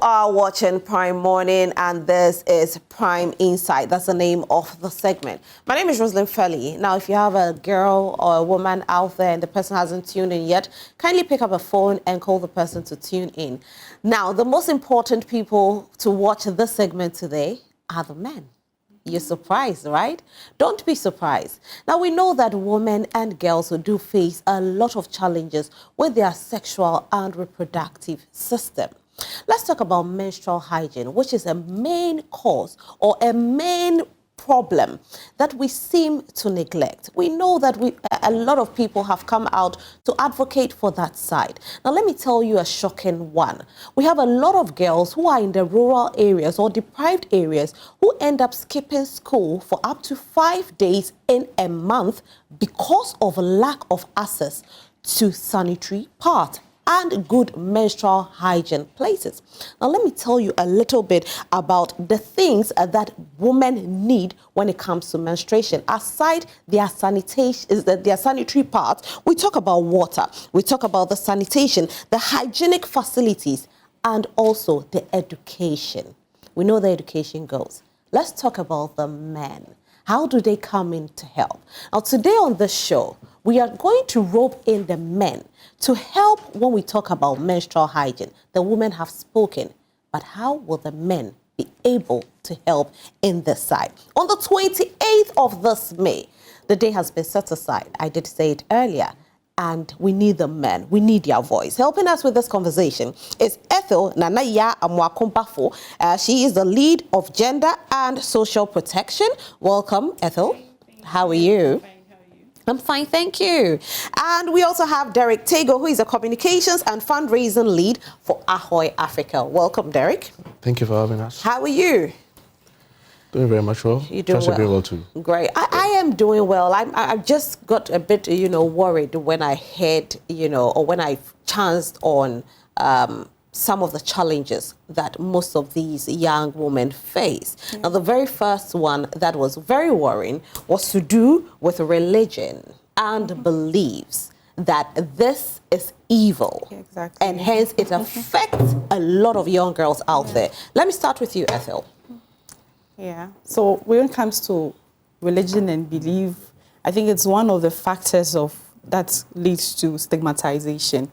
are watching Prime Morning, and this is Prime Insight. That's the name of the segment. My name is Rosalind Felly. Now, if you have a girl or a woman out there and the person hasn't tuned in yet, kindly pick up a phone and call the person to tune in. Now, the most important people to watch this segment today are the men. You're surprised, right? Don't be surprised. Now, we know that women and girls do face a lot of challenges with their sexual and reproductive system. Let's talk about menstrual hygiene, which is a main cause or a main problem that we seem to neglect. We know that a lot of people have come out to advocate for that side. Now, let me tell you a shocking one. We have a lot of girls who are in the rural areas or deprived areas who end up skipping school for up to 5 days in a month because of lack of access to sanitary pads and good menstrual hygiene places. Now, let me tell you a little bit about the things that women need when it comes to menstruation. Aside their sanitation, their sanitary parts, we talk about water, we talk about the sanitation, the hygienic facilities, and also the education. We know the education goes. Let's talk about the men. How do they come in to help? Now, today on this show, we are going to rope in the men to help when we talk about menstrual hygiene. The women have spoken, but how will the men be able to help in this side? On the 28th of this May, the day has been set aside. I did say it earlier. And we need the men. We need their voice. Helping us with this conversation is Ethel Nanaya Amwakumpafo. She is the lead of gender and social protection. Welcome, Ethel. How are you? I'm fine, thank you. And we also have Derek Tego, who is a communications and fundraising lead for Ahoy Africa. Welcome, Derek. Thank you for having us. How are you? Doing very much well. You doing well? Doing well too. Great. I am doing well. I just got a bit, worried when I heard, or when I chanced on some of the challenges that most of these young women face. Yeah. Now, the very first one that was very worrying was to do with religion and beliefs that this is evil. Yeah, exactly. And hence it affects a lot of young girls out there. Let me start with you, Ethel. Yeah. So when it comes to religion and belief, I think it's one of the factors that leads to stigmatization,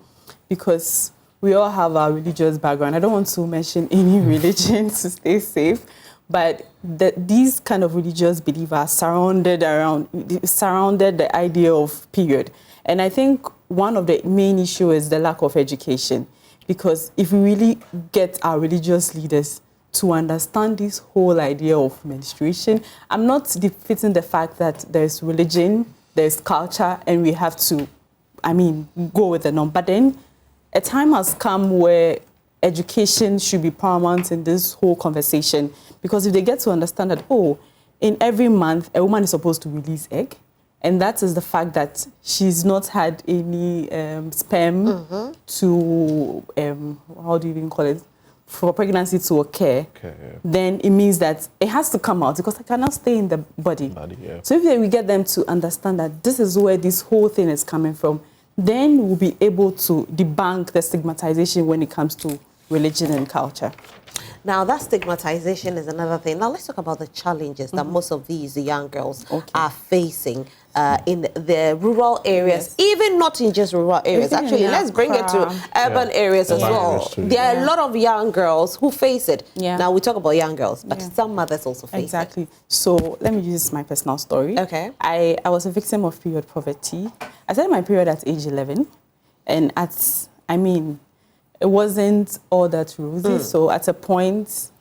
because we all have our religious background. I don't want to mention any religion to stay safe, but these kind of religious beliefs are surrounded the idea of period. And I think one of the main issues is the lack of education, because if we really get our religious leaders to understand this whole idea of menstruation, I'm not defeating the fact that there's religion, there's culture, and we have to, go with the norm. But then a time has come where education should be paramount in this whole conversation, because if they get to understand that, in every month, a woman is supposed to release egg, and that is the fact that she's not had any sperm to, how do you even call it, for pregnancy to occur, then it means that it has to come out, because it cannot stay in the body. Yeah. So if we get them to understand that this is where this whole thing is coming from, then we'll be able to debunk the stigmatization when it comes to religion and culture. Now, that stigmatization is another thing. Now, let's talk about the challenges that most of these young girls are facing in the rural areas, even not in just rural areas. Actually, let's bring it to urban areas as well. There are a lot of young girls who face it. Yeah. Now, we talk about young girls, but some mothers also face it. Exactly. So let me use my personal story. Okay. I was a victim of period poverty. I started my period at age 11, and it wasn't all that rosy. So at a point,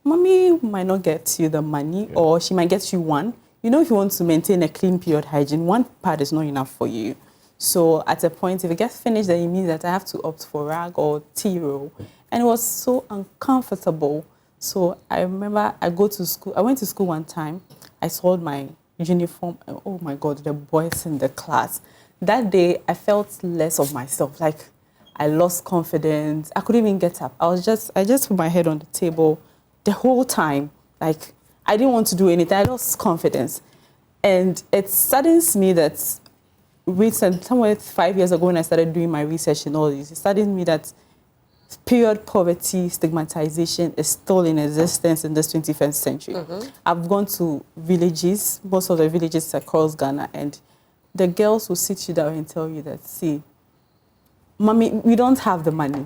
mommy might not get you the money, or she might get you one. If you want to maintain a clean period hygiene, one pad is not enough for you. So at a point, if it gets finished, then it means that I have to opt for rag or tea roll. And it was so uncomfortable. So I remember I went to school one time. I sold my uniform. And oh my God, the boys in the class. That day, I felt less of myself. Like, I lost confidence. I couldn't even get up. I just put my head on the table the whole time. Like, I didn't want to do anything. I lost confidence. And it saddens me that somewhere 5 years ago when I started doing my research and all this, it saddens me that period poverty stigmatization is still in existence in this 21st century. I've gone to villages, most of the villages across Ghana, and the girls will sit you down and tell you that, see, mommy, we don't have the money.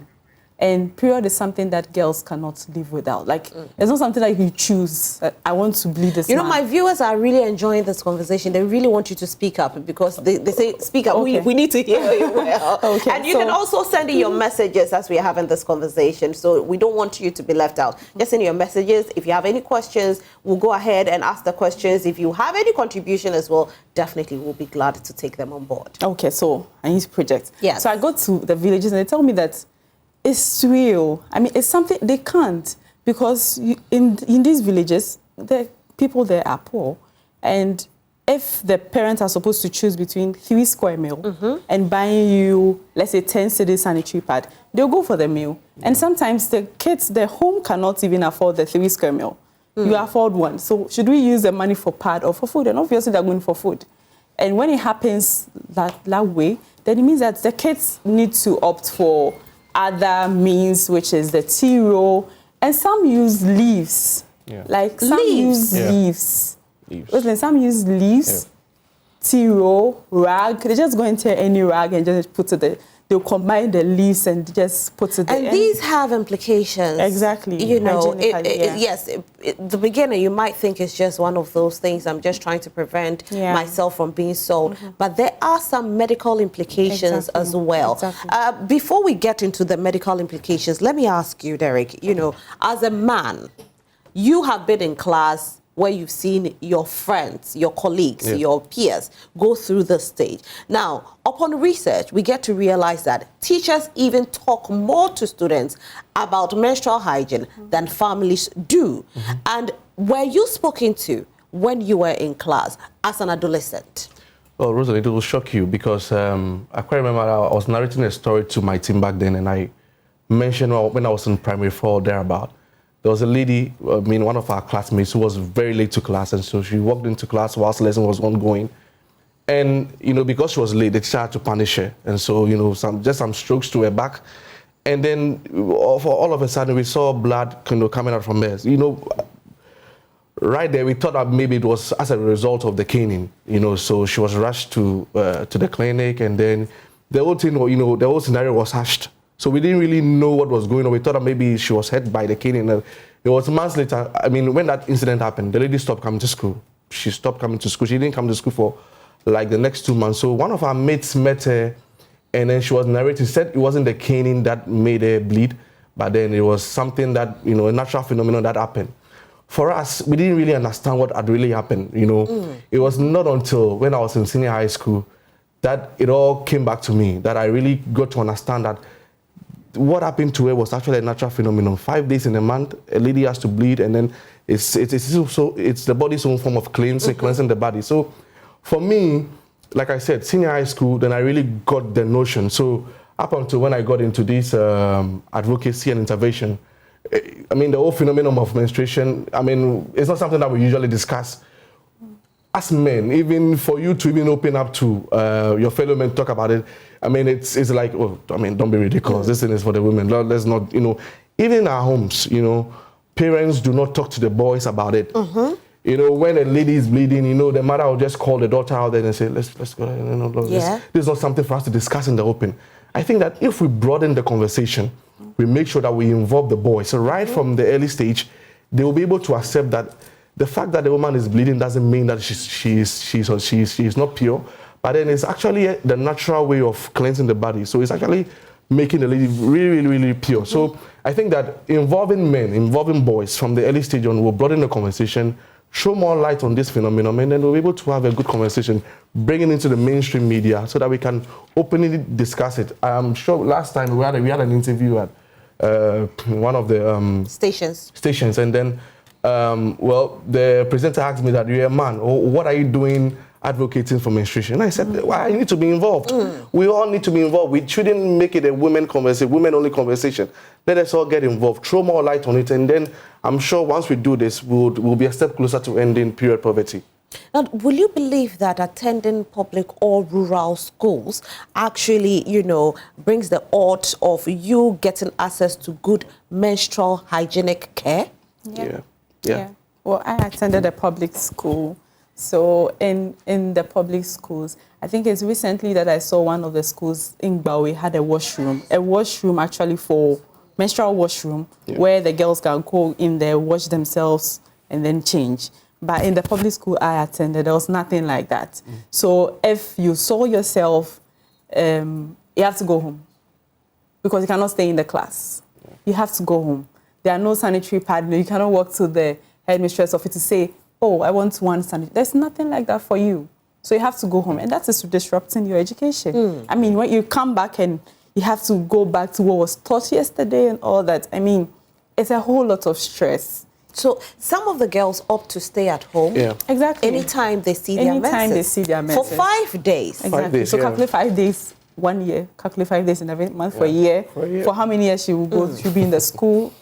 And period is something that girls cannot live without. Like, it's not something like you choose. I want to bleed this You know, month. my viewers are really enjoying this conversation. They really want you to speak up because they say, speak up. Okay. We need to hear you well. Okay, And you can also send in your messages as we are having this conversation. So we don't want you to be left out. Just send your messages. If you have any questions, we'll go ahead and ask the questions. If you have any contribution as well, definitely we'll be glad to take them on board. Okay, so I need to project. Yes. So I go to the villages and they tell me that it's real. I mean, it's something they can't, because in these villages, the people there are poor. And if the parents are supposed to choose between 3 square meal and buying you, let's say, 10 cedi sanitary pad, they'll go for the meal. And sometimes the kids, their home cannot even afford the 3 square meal. You afford one. So should we use the money for pad or for food? And obviously they're going for food. And when it happens that way, then it means that the kids need to opt for other means, which is the tea roll, and some use leaves. Yeah. Like some use leaves. Leaves. Some use leaves, tea roll, rag. They just go into any rag and just put it there. They'll combine the leaves and just put it there. And these have implications. Exactly. You know, Hygienically, yes, the beginner, you might think it's just one of those things. I'm just trying to prevent myself from being sold. But there are some medical implications as well. Exactly. Before we get into the medical implications, let me ask you, Derek, you know, as a man, you have been in class where you've seen your friends, your colleagues, your peers go through this stage. Now, upon research, we get to realize that teachers even talk more to students about menstrual hygiene than families do. And were you spoken to when you were in class as an adolescent? Well, Rosalie, it will shock you because I quite remember I was narrating a story to my team back then, and I mentioned when I was in primary 4 or thereabout. There was a lady, one of our classmates, who was very late to class, and so she walked into class whilst the lesson was ongoing. And, you know, because she was late, the teacher had to punish her. And so, you know, some strokes to her back. And then, for all of a sudden, we saw blood, you know, coming out from her. You know, right there, we thought that maybe it was as a result of the caning, you know, so she was rushed to the clinic, and then the whole thing, you know, the whole scenario was hushed. So we didn't really know what was going on. We thought that maybe she was hit by the caning. It was months later. I mean, when that incident happened, the lady stopped coming to school. She stopped coming to school. She didn't come to school for like the next 2 months. So one of our mates met her, and then she was narrating. She said it wasn't the caning that made her bleed, but then it was something that, you know, a natural phenomenon that happened. For us, we didn't really understand what had really happened, you know. It was not until when I was in senior high school that it all came back to me, that I really got to understand that what happened to her was actually a natural phenomenon. 5 days in a month, a lady has to bleed, and then it's the body's own form of cleansing the body. So for me, like I said, senior high school, then I really got the notion. So up until when I got into this advocacy and intervention, I mean, the whole phenomenon of menstruation, I mean, it's not something that we usually discuss. As men, even for you to even open up to your fellow men, talk about it, I mean, it's like, oh, I mean, don't be ridiculous. This thing is for the women. Let's not, you know, even in our homes, you know, parents do not talk to the boys about it. You know, when a lady is bleeding, you know, the mother will just call the daughter out there and say, let's go, you know, this is not something for us to discuss in the open. I think that if we broaden the conversation, we make sure that we involve the boys. So right from the early stage, they will be able to accept that the fact that the woman is bleeding doesn't mean that she's not pure, but then it's actually the natural way of cleansing the body. So it's actually making the lady really, really pure. So I think that involving men, involving boys from the early stage on will broaden the conversation, show more light on this phenomenon, and then we'll be able to have a good conversation, bring it into the mainstream media so that we can openly discuss it. I'm sure last time we had an interview at one of the stations, and then well, the presenter asked me that you're a man, or what are you doing advocating for menstruation? And I said, well, I need to be involved. We all need to be involved. We shouldn't make it a women-only conversation. Let us all get involved, throw more light on it, and then I'm sure once we do this, we'll be a step closer to ending period poverty. Now, will you believe that attending public or rural schools actually, brings the odds of you getting access to good menstrual hygienic care? Yeah. Well, I attended a public school. So in the public schools, I think it's recently that I saw one of the schools in Bawe had a washroom actually for menstrual washroom, where the girls can go in there, wash themselves, and then change. But in the public school I attended, there was nothing like that. So if you saw yourself, you have to go home because you cannot stay in the class. You have to go home. There are no sanitary pads. You cannot walk to the headmistress office to say, oh, I want one sanitary. There's nothing like that for you. So you have to go home. And that is disrupting your education. I mean, when you come back and you have to go back to what was taught yesterday and all that, I mean, it's a whole lot of stress. So some of the girls opt to stay at home. Yeah. Exactly. Anytime they see their menses. Anytime they see their menses. For 5 days. Exactly. 5 days, so calculate 5 days, 1 year. Calculate 5 days in every month for a year. For how many years she will go? She'll be in the school.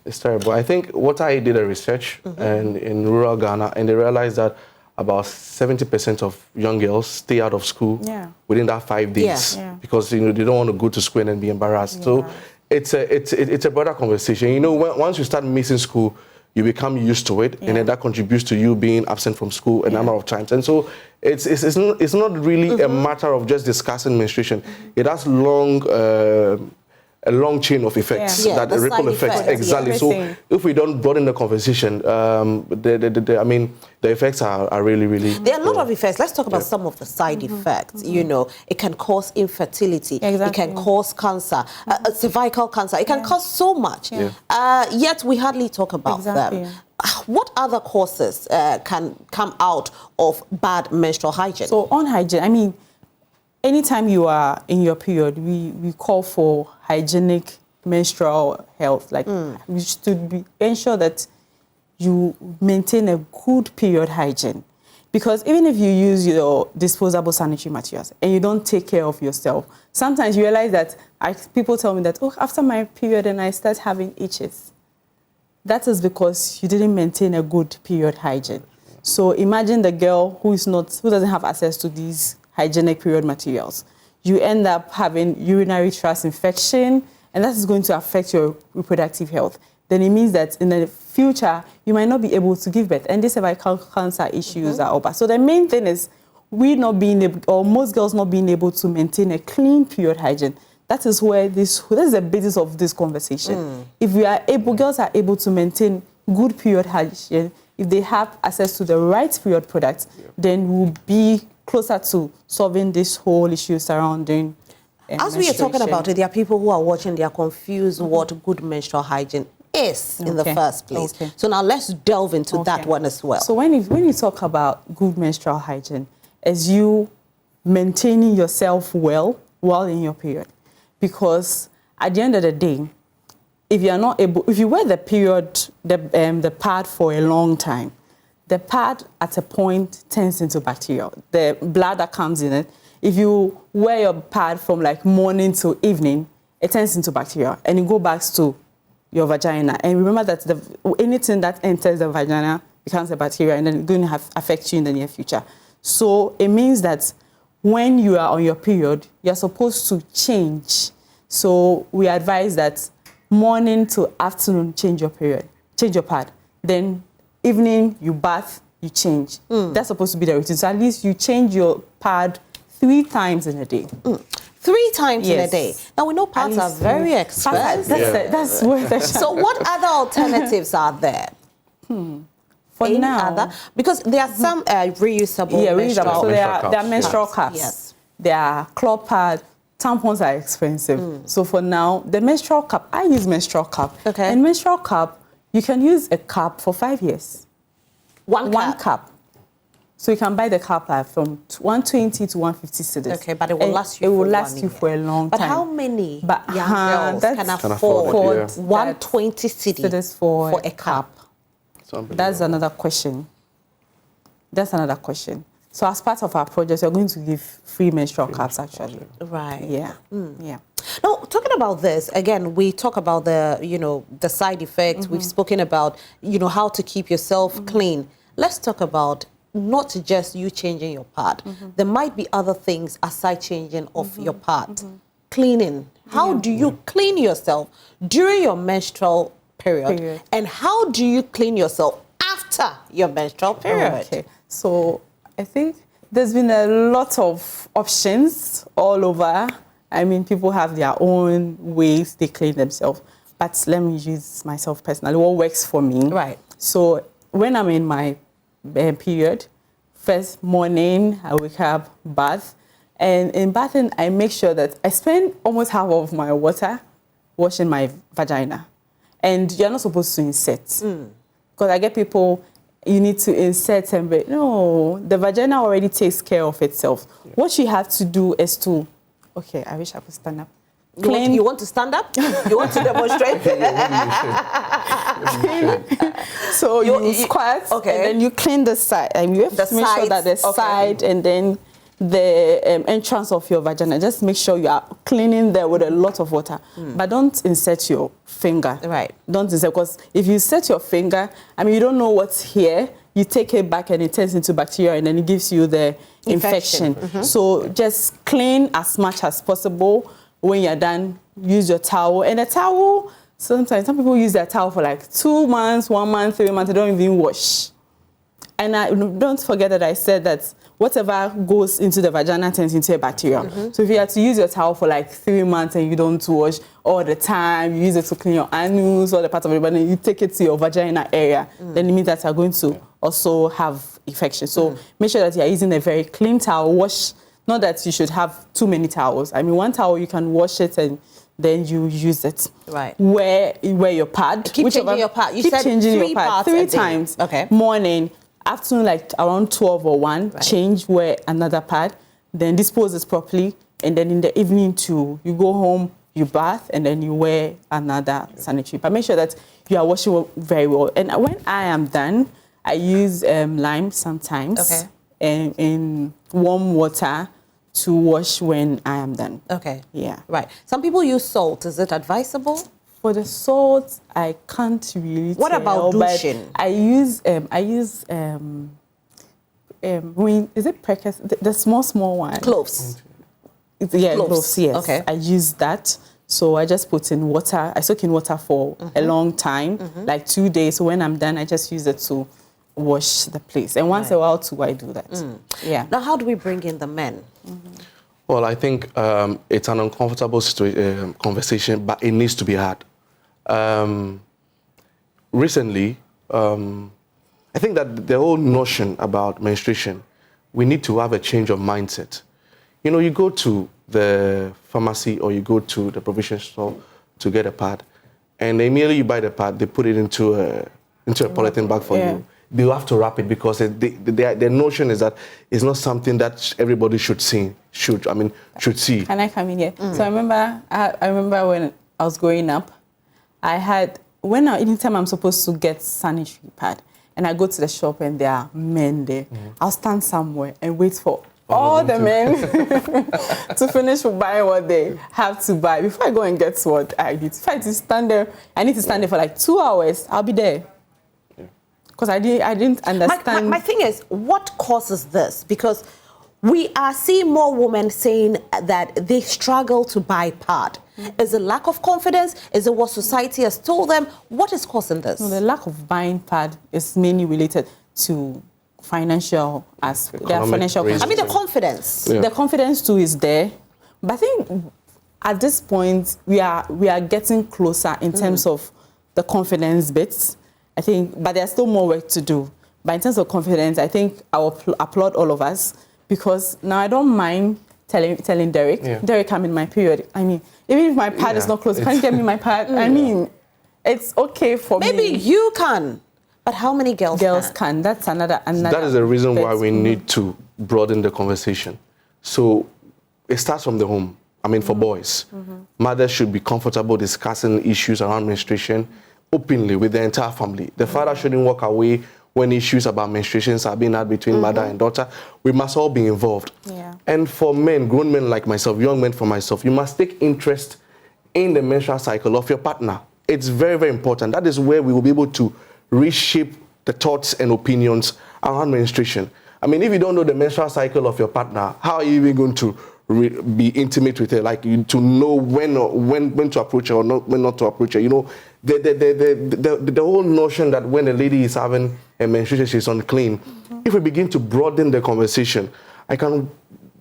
It's terrible. I think what I did a research and in rural Ghana, and they realized that about 70% of young girls stay out of school within that 5 days because they don't want to go to school and then be embarrassed. So it's a broader conversation. Once you start missing school, you become used to it, and then that contributes to you being absent from school a number of times. And so it's not really a matter of just discussing menstruation. It has a long chain of effects, that the ripple effects. Exactly. So if we don't broaden the conversation, the effects are really, really. There are a lot of effects. Let's talk about some of the side effects. It can cause infertility. It can cause cancer, cervical cancer. It can cause so much. Yet we hardly talk about them. What other causes can come out of bad menstrual hygiene? So on hygiene, I mean, anytime you are in your period, we call for hygienic menstrual health. Like we should ensure that you maintain a good period hygiene. Because even if you use your disposable sanitary materials and you don't take care of yourself, sometimes you realize that people tell me that, oh, after my period and I start having itches. That is because you didn't maintain a good period hygiene. So imagine the girl who doesn't have access to these hygienic period materials. You end up having urinary tract infection, and that is going to affect your reproductive health. Then it means that in the future, you might not be able to give birth. And these cervical cancer issues are over. So the main thing is most girls not being able to maintain a clean period hygiene. That is where this is the basis of this conversation. If girls are able to maintain good period hygiene, if they have access to the right period products, then we'll be closer to solving this whole issue surrounding As we are talking about it, there are people who are watching, they are confused what good menstrual hygiene is in the first place. So now let's delve into that one as well. So when you talk about good menstrual hygiene, is you maintaining yourself well while in your period. Because at the end of the day, if you wear the pad for a long time, the pad at a point turns into bacteria. The blood that comes in it, if you wear your pad from like morning to evening, it turns into bacteria and it goes back to your vagina. And remember that anything that enters the vagina becomes a bacteria and then it's going to affect you in the near future. So it means that when you are on your period, you're supposed to change. So we advise that morning to afternoon, change your pad. Then evening, you bath, you change. That's supposed to be the routine. So at least you change your pad 3 times in a day. 3 times in a day. Now we know pads are very expensive. That's worth it. So what other alternatives are there? For now, because there are some reusable menstrual. So there are menstrual cups. Yes. There are cloth pads. Tampons are expensive. So for now, the menstrual cup, I use menstrual cup. Okay. And menstrual cup, you can use a cup for 5 years. One cup. So you can buy the cup from 120 to 150 cedis. Okay, but it will last you for 1 year. It will last you for a long time. But how many young girls can afford 120 cedis for a cup? That's another question. So as part of our project, we're going to give free menstrual cups, actually. Right. Yeah. Yeah. Now, talking about this, again, we talk about the side effects. We've spoken about, how to keep yourself clean. Let's talk about not just you changing your pad. There might be other things aside changing of your pad. Cleaning. How do you clean yourself during your menstrual period? And how do you clean yourself after your menstrual period? Okay. So I think there's been a lot of options all over. I mean, people have their own ways they clean themselves. But let me use myself personally. What works for me? Right. So when I'm in my period, first morning, I wake up, bath. And in bathing, I make sure that I spend almost half of my water washing my vagina. And you're not supposed to insert. Because I get people, you need to insert and break. No, the vagina already takes care of itself. Yeah. What you have to do is to, okay, I wish I could stand up. You want to stand up? You want to demonstrate? So you squat, and then you clean the side. And you have to make sure that the side and then the entrance of your vagina, just make sure you are cleaning there with a lot of water. But don't insert your finger. Right. Don't insert, because if you insert your finger, I mean, you don't know what's here. You take it back and it turns into bacteria and then it gives you the infection. So just clean as much as possible. When you're done, use your towel. And a towel, sometimes some people use their towel for like 2 months, 1 month, 3 months. They don't even wash. And don't forget that I said that whatever goes into the vagina turns into a bacteria. So if you have to use your towel for like 3 months and you don't wash all the time, you use it to clean your anus or the part of your body, you take it to your vagina area, then it means that you're going to also have infection. So make sure that you're using a very clean towel. Wash, not that you should have too many towels. I mean, one towel, you can wash it and then you use it. Right. Wear your pad. Keep changing your pad. You keep said changing three your pad parts 3 a day. times. Okay. Morning, afternoon, like around 12 or 1, change, wear another pad, then dispose it properly, and then in the evening too, you go home, you bath, and then you wear another sanitary. But make sure that you are washing very well. And when I am done, I use lime sometimes in warm water to wash when I am done. Okay. Yeah. Right. Some people use salt. Is it advisable? For the salt, I can't really What tell, about douching? I use is it precursor? The small one. Cloves. Cloves, yes. Okay. I use that. So I just put in water. I soak in water for a long time, like 2 days. So when I'm done, I just use it to wash the place. And once in a while too, I do that. Yeah. Now, how do we bring in the men? Well, I think it's an uncomfortable conversation, but it needs to be had. Recently, I think that the whole notion about menstruation, we need to have a change of mindset. You know, you go to the pharmacy or you go to the provision store to get a pad, and immediately you buy the pad, they put it into a polythene bag for you. They have to wrap it because the notion is that it's not something that everybody should see. Should see. Can I come in here? So I remember when I was growing up, anytime I'm supposed to get sanitary pad, and I go to the shop and there are men there, I'll stand somewhere and wait for all the men to finish buying what they have to buy before I go and get what I need. If I need to stand there, for like 2 hours, I'll be there. Because I didn't understand. My thing is, what causes this? Because we are seeing more women saying that they struggle to buy pad. Is it lack of confidence? Is it what society has told them? What is causing this? No, the lack of buying pad is mainly related to financial aspect. I mean, the confidence. Yeah. The confidence too is there. But I think at this point, we are getting closer in terms of the confidence bits. I think, but there's still more work to do. But in terms of confidence, I think I will applaud all of us, because now I don't mind telling Derek, Derek, I'm in my period. I mean, even if my pad is not close, can you get me my pad? I mean, it's okay for me. Maybe you can, but how many girls can? That's another. That is the reason why we need to broaden the conversation. So it starts from the home. I mean, for boys, mothers should be comfortable discussing issues around menstruation openly with the entire family. The father shouldn't walk away when issues about menstruations are being had between mother and daughter. We must all be involved. Yeah. And for men, grown men like myself, young men for myself, you must take interest in the menstrual cycle of your partner. It's very, very important. That is where we will be able to reshape the thoughts and opinions around menstruation. I mean, if you don't know the menstrual cycle of your partner, how are you even going to be intimate with her? Like, to know when to approach her or when not to approach her. You know, the whole notion that when a lady is having a menstruation, she's unclean. If we begin to broaden the conversation, I can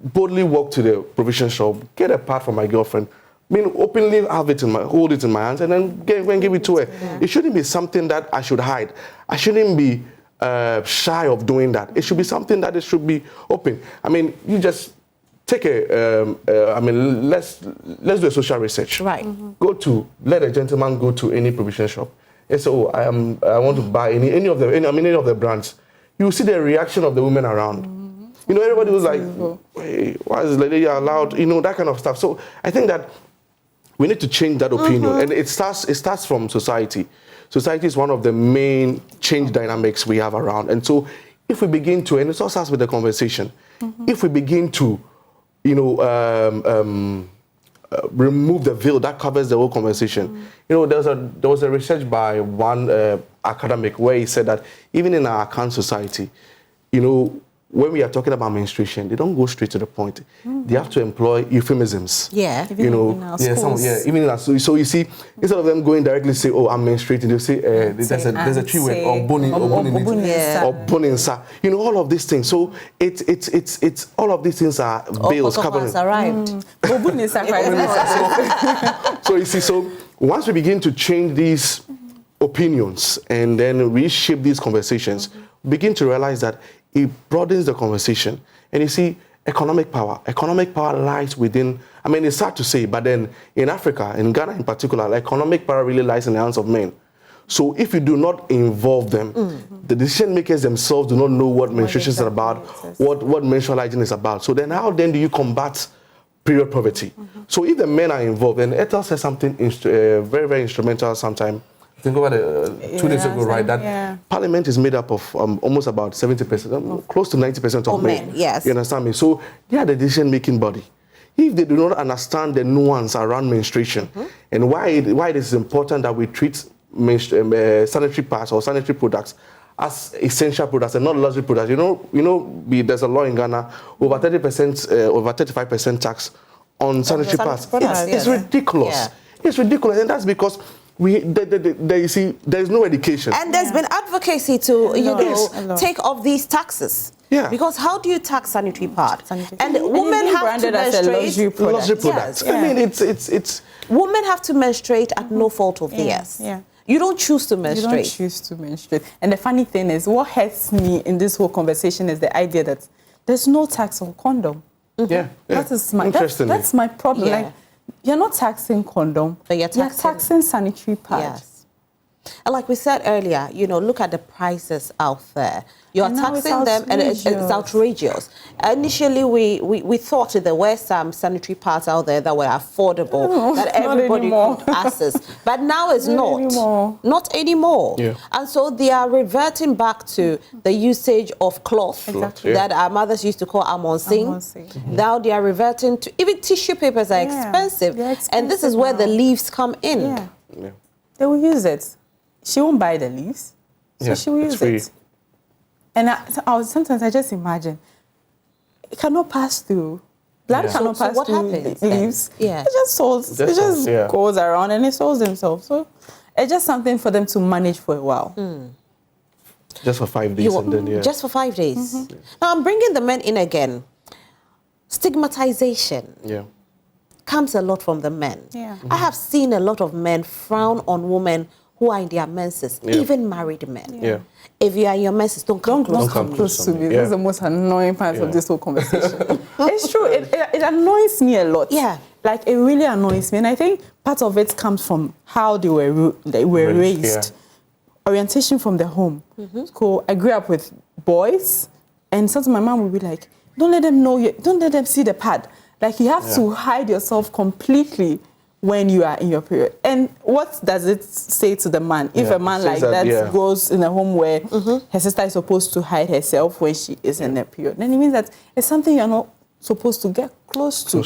boldly walk to the provision shop, get a pad for my girlfriend, openly hold it in my hands, and then give it to her. Yeah. It shouldn't be something that I should hide. I shouldn't be shy of doing that. It should be something that it should be open. I mean, you just take let's do a social research. Right. Let a gentleman go to any provision shop and say, oh, I want to buy any of the brands. You see the reaction of the women around. You know, everybody was like, hey, why is the lady allowed? You know, that kind of stuff. So I think that we need to change that opinion. And it starts from society. Society is one of the main change dynamics we have around. And so if we begin to, and it all starts with the conversation, if we begin to, you know, remove the veil that covers the whole conversation. You know, there was a research by one academic where he said that even in our current society, you know, when we are talking about menstruation, they don't go straight to the point. They have to employ euphemisms. Yeah. Even in our schools. Even in our schools. So you see, instead of them going directly say, oh, I'm menstruating, they'll say, there's a tree word, or boninsa. You know, all of these things. So it's all of these things are veils covering. So you see, so once we begin to change these opinions and then reshape these conversations, begin to realize that it broadens the conversation. And you see, economic power lies within, I mean, it's sad to say, but then in Africa, in Ghana in particular, economic power really lies in the hands of men. So if you do not involve them, the decision makers themselves do not know what menstruation is about, what menstrual hygiene is about. So then how then do you combat period poverty? So if the men are involved, and Ethel said something very, very instrumental sometime, I think over 2 days ago, right, that Parliament is made up of almost about 70%, close to 90% of men. Yes. You understand me? So they are the decision-making body. If they do not understand the nuance around menstruation and why it is important that we treat sanitary pads or sanitary products as essential products and not luxury products. You know, there's a law in Ghana, over 30%, over 35% tax on sanitary pads. It's ridiculous. Yeah. It's ridiculous, and that's because you see, there's no education. And there's been advocacy to, take off these taxes. Yeah. Because how do you tax sanitary pad? And women have to menstruate. Luxury products. Yes. I mean, it's women have to menstruate at no fault of theirs. Yeah. You don't choose to menstruate. You don't choose to menstruate. And the funny thing is, what hurts me in this whole conversation is the idea that there's no tax on condom. Yeah. That is that's my problem. Yeah. Like, you're not taxing condom, but you're taxing sanitary pads. Yes. And like we said earlier, look at the prices out there. You're taxing them, and it's outrageous. Initially, we thought there were some sanitary pads out there that were affordable, that everybody could access. But now it's not anymore. Yeah. And so they are reverting back to the usage of cloth that our mothers used to call amonsing. Now they are reverting to, even tissue papers are expensive. And this is where the leaves come in. Yeah. They will use it. She won't buy the leaves, so she will use it. And sometimes I just imagine, it cannot pass through. Blood cannot pass through leaves. Yeah. It just solves. It just goes around and it solves themselves. So it's just something for them to manage for a while. Just for 5 days and then, Just for 5 days. Now I'm bringing the men in again. Stigmatization comes a lot from the men. Yeah. I have seen a lot of men frown on women who are in their menses, even married men. Yeah. If you are in your menses, don't come close to me. That's the most annoying part of this whole conversation. It's true. It annoys me a lot. Yeah. Like, it really annoys me. And I think part of it comes from how they were raised. Orientation from the home. So I grew up with boys, and sometimes my mom would be like, don't let them know, don't let them see the pad. Like, you have to hide yourself completely when you are in your period. And what does it say to the man? If a man like that goes in a home where her sister is supposed to hide herself when she is in her period, then it means that it's something you're not supposed to get close to.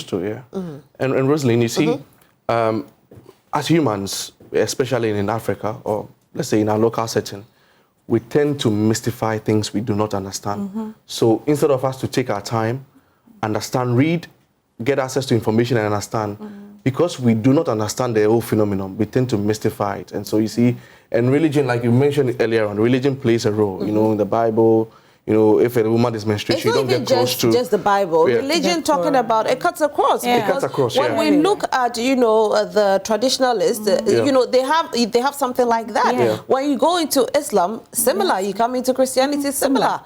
And Rosalind, you see, as humans, especially in Africa, or let's say in our local setting, we tend to mystify things we do not understand. So instead of us to take our time, understand, read, get access to information and understand, because we do not understand the whole phenomenon, we tend to mystify it. And so you see, and religion, like you mentioned earlier on, religion plays a role, you know, in the Bible. You know, if a woman is menstruating, you don't get close to... just the Bible. Religion talking about, it cuts across. It cuts across, when we look at, you know, the traditionalists, you know, they have something like that. When you go into Islam, similar. You come into Christianity, similar.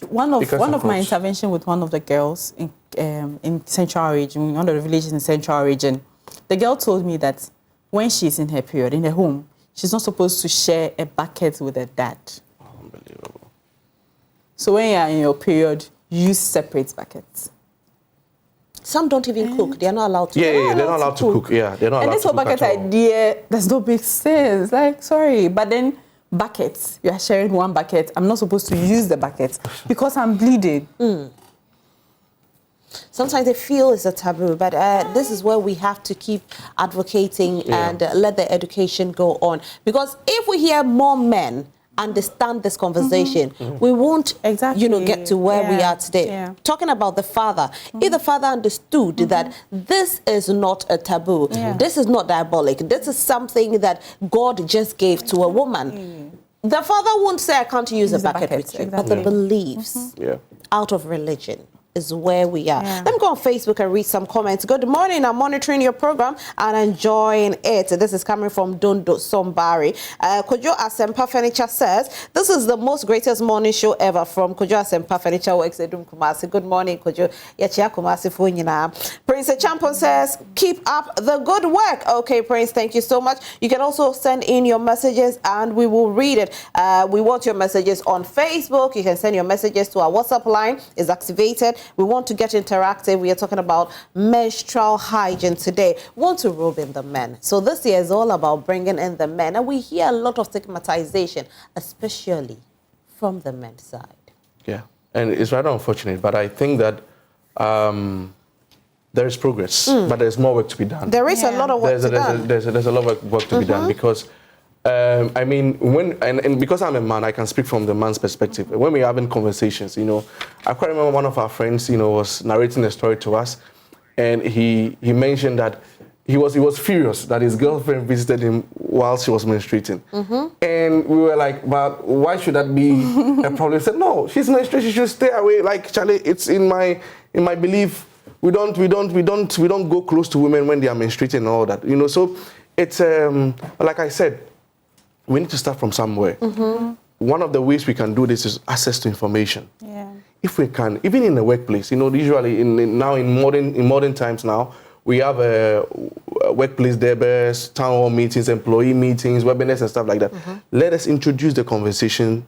One of my intervention with one of the girls in Central region, one of the villages in Central region, the girl told me that when she's in her period, in her home, she's not supposed to share a bucket with her dad. Unbelievable. So when you're in your period, use separate buckets. Some don't even cook. They're not allowed to. They're not allowed to cook. Yeah, they're not allowed to cook. And this whole bucket idea does not make sense. Like, sorry, but then buckets. You are sharing one bucket. I'm not supposed to use the bucket because I'm bleeding. Sometimes they feel it's a taboo, but this is where we have to keep advocating and let the education go on. Because if we hear more men understand this conversation, we won't, you know, get to where we are today. Talking about the father, if the father understood that this is not a taboo, this is not diabolic, this is something that God just gave to a woman, the father won't say, I can't use a bucket with you, but the beliefs out of religion is where we are. Let me go on Facebook and read some comments. Good morning. I'm monitoring your program and enjoying it. This is coming from Dondo Sombari. Kojo Asempa Furniture says, this is the most greatest morning show ever from Kojo Asempa Furniture Works Edum Kumasi. Good morning, Kojo. Yachia Kumasi Funyina. Prince Champon says, keep up the good work. Okay, Prince, thank you so much. You can also send in your messages and we will read it. We want your messages on Facebook. You can send your messages to our WhatsApp line. It's activated. We want to get interactive. We are talking about menstrual hygiene today. We want to robe in the men. So this year is all about bringing in the men. And we hear a lot of stigmatization, especially from the men's side. Yeah, and it's rather unfortunate, but I think that there is progress, but there's more work to be done. There is a lot of work to be done. There's a lot of work to be done because I mean, and because I'm a man, I can speak from the man's perspective. When we're having conversations, you know, I quite remember one of our friends, you know, was narrating a story to us, and he mentioned that he was furious that his girlfriend visited him while she was menstruating, and we were like, "But why should that be a problem?" He said, "No, she's menstruating. She should stay away. Like, Charlie, it's in my belief. We don't go close to women when they are menstruating and all that. You know, so it's like I said." We need to start from somewhere. One of the ways we can do this is access to information. If we can, even in the workplace, you know, usually in modern times now, we have workplace debates, town hall meetings, employee meetings, webinars and stuff like that. Let us introduce the conversation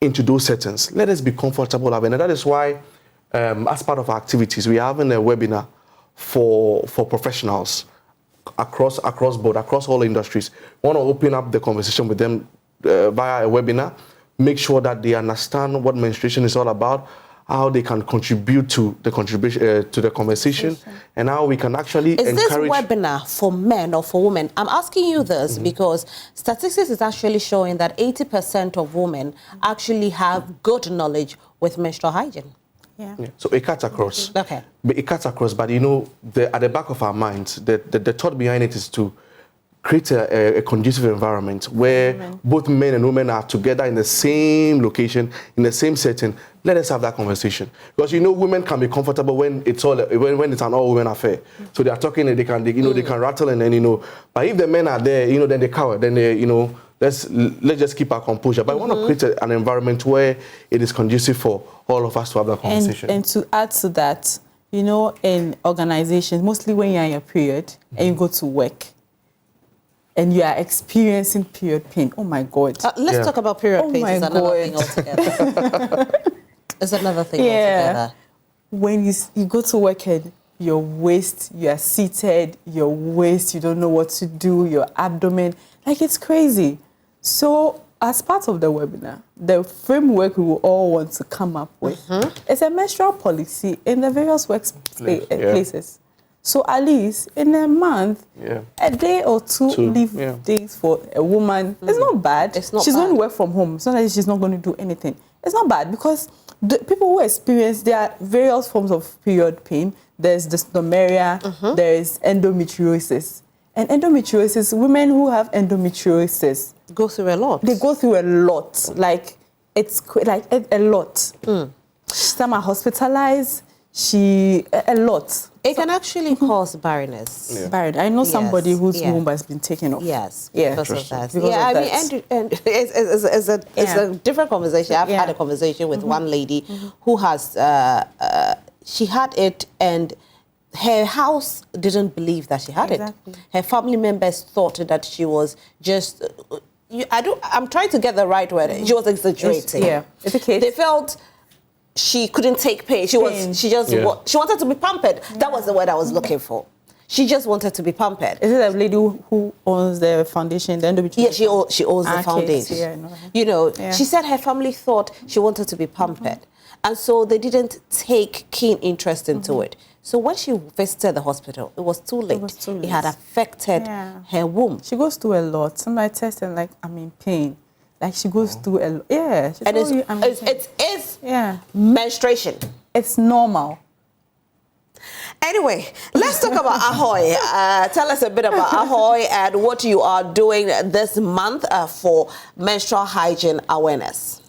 into those settings. Let us be comfortable having it. And that is why, as part of our activities, we are having a webinar for professionals across board, across all industries. We want to open up the conversation with them via a webinar, make sure that they understand what menstruation is all about, how they can contribute to the conversation, and how we can actually encourage... Is this webinar for men or for women? I'm asking you this because statistics is actually showing that 80% of women actually have good knowledge with menstrual hygiene. So it cuts across. Okay. But it cuts across, but you know, at the back of our minds, the thought behind it is to create a conducive environment where both men and women are together in the same location, in the same setting. Let us have that conversation. Because you know, women can be comfortable when it's an all-women affair. So they are talking and they can rattle and then, you know, but if the men are there, you know, then they cower, then they, you know, let's just keep our composure. But I want to create an environment where it is conducive for all of us to have that conversation. And to add to that, you know, in organizations, mostly when you're in your period and you go to work and you are experiencing period pain, oh my God. Let's talk about period pain. It's another thing altogether. It's another thing altogether. When you go to work and your waist, you are seated, your waist, you don't know what to do, your abdomen, like it's crazy. So as part of the webinar, the framework we will all want to come up with is a menstrual policy in the various workplaces. So at least in a month, a day or two leave days for a woman, it's not bad. It's not she's bad. going to work from home. It's not that she's not going to do anything. It's not bad because the people who experience, there are various forms of period pain. There's dysmenorrhea, there is endometriosis. And endometriosis, women who have endometriosis go through a lot. They go through a lot. Like, it's like a lot. Some are hospitalized. A lot. It can actually cause barrenness. Yeah. Barren. I know somebody whose womb has been taken off. Yes, yeah, because of that. Because I of mean, and it's a different conversation. I've had a conversation with one lady who has, she had it and her house didn't believe that she had it. Her family members thought that she was just, I'm trying to get the right word. She was exaggerating. It's a case. They felt she couldn't take pain. She wanted to be pampered. That was the word I was looking for. She just wanted to be pampered. Is it a lady who owns the foundation, the Endometriosis? Yeah, she owns the foundation. Yeah, I know. You know, she said her family thought she wanted to be pampered. And so they didn't take keen interest into it. So when she visited the hospital, it was too late. It had affected her womb. She goes through a lot. Somebody tested like, I'm in pain. Like she goes through a lot. Yeah. And it's menstruation. It's normal. Anyway, let's talk about Ahoy. Tell us a bit about Ahoy and what you are doing this month for menstrual hygiene awareness.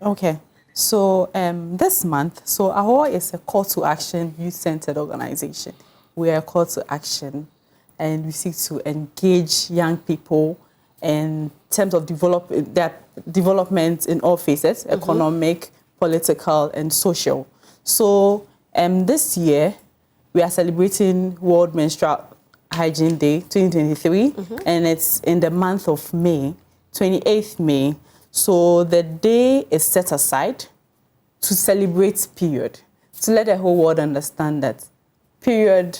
Okay. So this month, Ahoy is a call to action youth-centered organization. We are a call to action and we seek to engage young people in terms of their development in all phases, economic, political, and social. So this year, we are celebrating World Menstrual Hygiene Day 2023, and it's in the month of May, 28th May. So the day is set aside to celebrate period, to let the whole world understand that period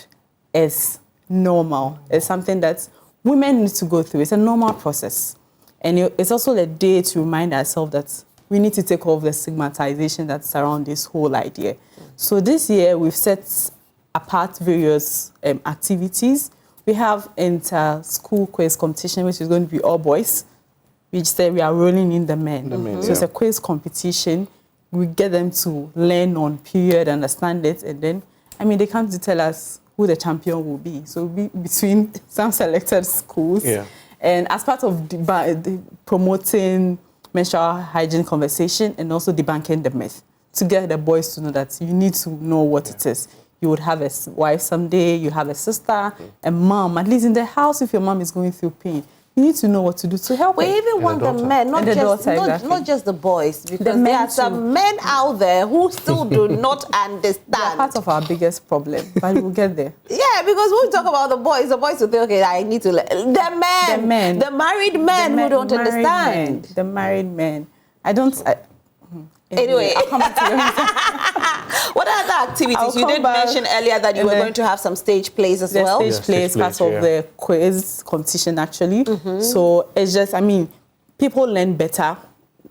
is normal. It's something that women need to go through. It's a normal process. And it's also a day to remind ourselves that we need to take off the stigmatization that surrounds this whole idea. So this year, we've set apart various activities. We have inter-school quiz competition, which is going to be all boys. We say we are rolling in the men. So it's a quiz competition. We get them to learn on period, understand it, and then, they come to tell us who the champion will be. So it'll be between some selected schools. And as part of promoting menstrual hygiene conversation and also debunking the myth, to get the boys to know that you need to know what it is. You would have a wife someday, you have a sister, a mom, at least in the house if your mom is going through pain. You need to know what to do to help. We even want the men, not just the boys, because there are some men out there who still do not understand. They're part of our biggest problem, but we'll get there. Yeah, because when we talk about the boys will think, okay, I need to... The married men who don't understand. The married men. Anyway, I'll come back to you. What other activities? You did mention earlier that you were going to have some stage plays as well. Stage plays, part of the quiz competition, actually. So it's just, people learn better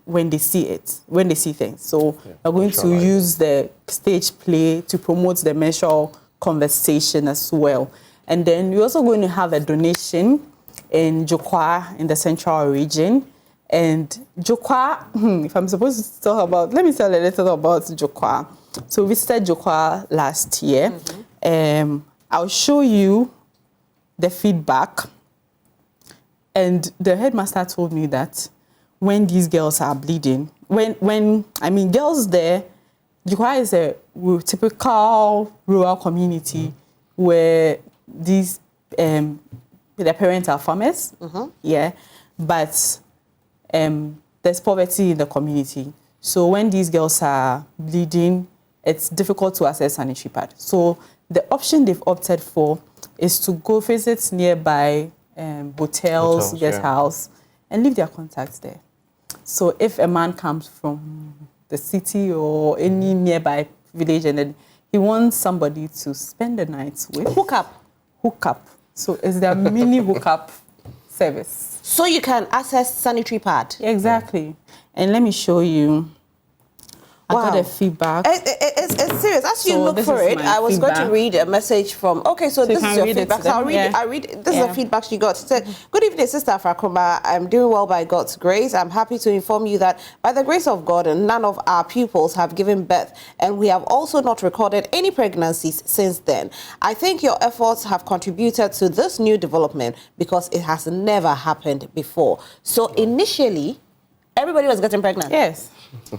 when they see it, when they see things. So we're going to use the stage play to promote the menstrual conversation as well. And then we're also going to have a donation in Jokwa in the central region. And Jokwa, if I'm supposed to talk about, let me tell a little about Jokwa. So we visited Jokwa last year. I'll show you the feedback. And the headmaster told me that when these girls are bleeding, girls there, Jokwa is a typical rural community where these, their parents are farmers. But there's poverty in the community. So when these girls are bleeding, it's difficult to access sanitary pad. So the option they've opted for is to go visit nearby hotels, guest house, and leave their contacts there. So if a man comes from the city or any nearby village and then he wants somebody to spend the night with. Hook up. So it's their mini hookup service. So you can access sanitary pad. Exactly. And let me show you I got a feedback. It's serious. As you So look this for is it, my I was going to feedback. read a message from, okay, so So you this is can your read it feedback. to So I'll them, read yeah. it. This is the feedback she got. She said, good evening, Sister Afrakuma. I'm doing well by God's grace. I'm happy to inform you that by the grace of God, none of our pupils have given birth, and we have also not recorded any pregnancies since then. I think your efforts have contributed to this new development because it has never happened before. So initially, everybody was getting pregnant. Yes.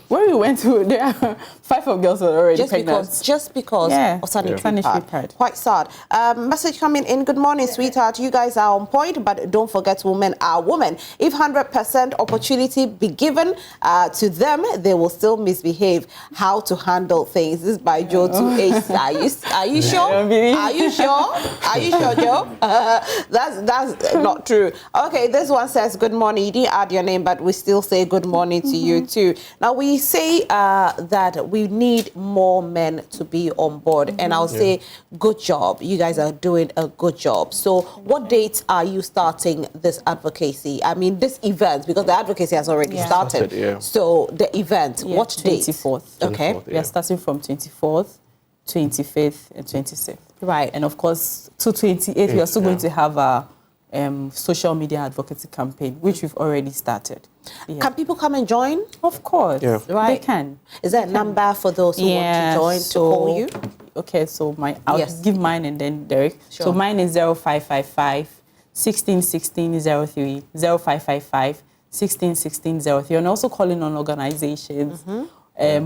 When we went to, there are 5 of girls were already pregnant. Just because of sanitary pad. Quite sad. Message coming in. Good morning, sweetheart. You guys are on point, but don't forget women are women. If 100% opportunity be given to them, they will still misbehave. How to handle things. This is by Joe 2H. Are you sure? Are you sure? Are you sure, Joe? That's not true. Okay, this one says, good morning. You didn't add your name, but we still say good morning to you too. Now, we say that we need more men to be on board, and I'll say good job. You guys are doing a good job. So what dates are you starting this advocacy? I mean, this event, because the advocacy has already started. So the event, what date? 24th. Okay. 24th, we are starting from 24th, 25th, and 26th. Right. And of course, to 28th, we are still going to have a social media advocacy campaign, which we've already started. Can people come and join? Of course. Right. They can. Is there a number for those who want to join to call you? Okay, so I'll give mine and then Derek. Sure. So mine is 0555 1616 03, 0555 1616 03. And also calling on organizations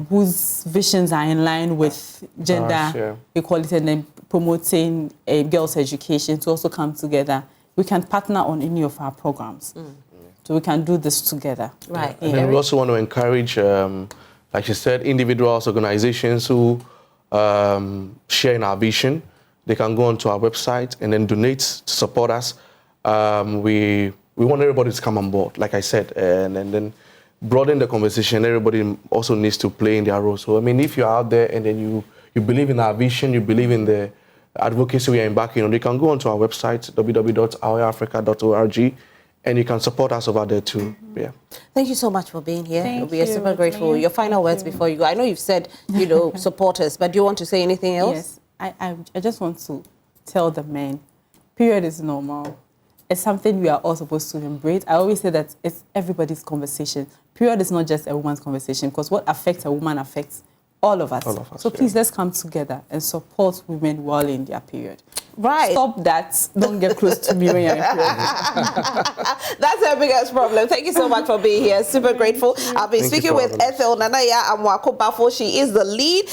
whose visions are in line with gender equality and then promoting girls' education to also come together. We can partner on any of our programs. So we can do this together. Right. And then we also want to encourage, like you said, individuals, organizations who share in our vision. They can go onto our website and then donate to support us. We want everybody to come on board, like I said, and then broaden the conversation. Everybody also needs to play in their role. So, I mean, if you're out there and then you believe in our vision, you believe in the advocacy we are embarking on, you can go onto our website, www.aoiafrica.org, and you can support us over there too. Thank you so much for being here. We are super grateful. Thank Your final words before you go. I know you've said, support us, but do you want to say anything else? Yes. I just want to tell the men, period is normal. It's something we are all supposed to embrace. I always say that it's everybody's conversation. Period is not just a woman's conversation, because what affects a woman affects all of us. So please, let's come together and support women while in their period. Right. Stop that. Don't get close to me when you're in period. That's our biggest problem. Thank you so much for being here. Super grateful. I've been speaking with Ethel Nanaya Amwako Bafo. She is the lead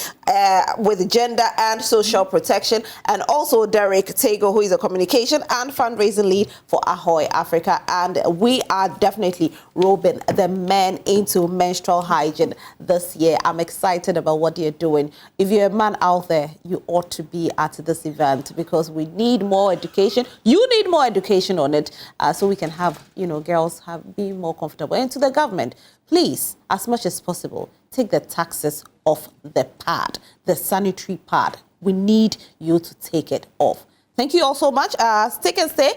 with gender and social protection, and also Derek Tego, who is a communication and fundraising lead for Ahoy Africa. And we are definitely roping the men into menstrual hygiene this year. I'm excited about what you're doing. If you're a man out there, you ought to be at this event, because we need more education. You need more education on it, so we can have, girls be more comfortable. And to the government, please, as much as possible, take the taxes off the pad, the sanitary pad. We need you to take it off. Thank you all so much. Stick and stay.